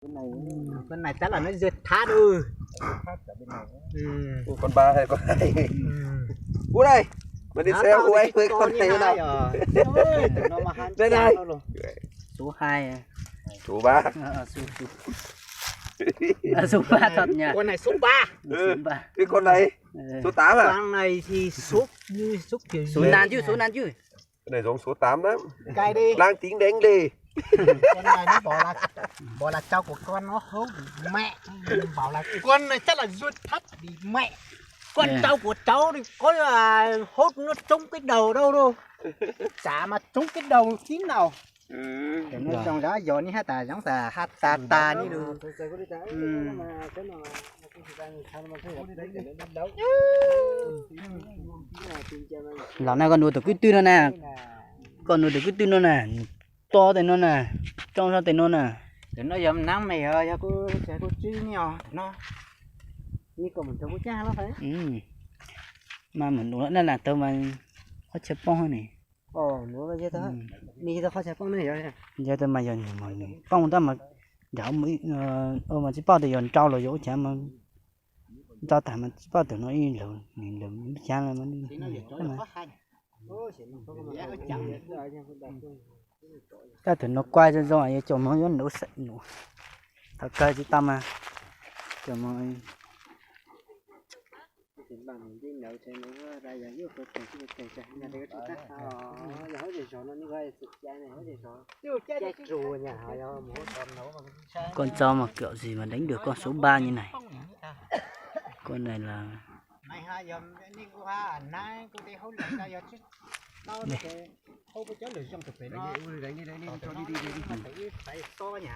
Con này chắc là nó giật thát ư. Con ba hay con hai. Ú đây. Mình đi xe của anh với con này nào. Đây này. Số 2 Số 3. Số 3 thật nhỉ. Con này số 3. Cái con này số 8 à? Con này thì số như số kiểu Số nan chứ, số nan chứ. Cái này giống số 8 lắm. Cài đi. Lang tính đánh đi. Con này nó bỏ là cháu của con nó hốt mẹ. Bảo là con này chắc là ruột thắt vì mẹ. Con cháu của cháu thì có là hốt nó trúng cái đầu đâu. Chả mà trúng cái đầu tí nào. Nó trong đó giòn như hát tà giống hát tà như được. Lão này còn nuôi được cái tư nó nè. Còn nuôi được cái tư nó nè. To thì nó nè. Trong ra thì nó nè. Để nó dầm nắng mày ơi, cho cô chú nhỏ nó. Như còn mình cho cô cha nó phải. Mà mình nuôi nó là tao mà có chép bông hơn này. Nuôi cái gì đó. Đi tao khó chép bông này rồi. Giờ tao mà giờ bông tao mà dạo mới mà chỉ bao thì giờ trâu rồi dỗ chả mà tao thả mà chỉ bao từ nó yên rồi nhìn lượm chả là mình ta thử nó quay ra rồi cho nó nấu sạch nổ thật cây chỉ tao mà cho mọi con cho mà kiểu gì mà đánh được con số 3 như này. Con này là Không có chó lửa trong thực tế nó. Đánh đi cho đi. Phải to nhỉ.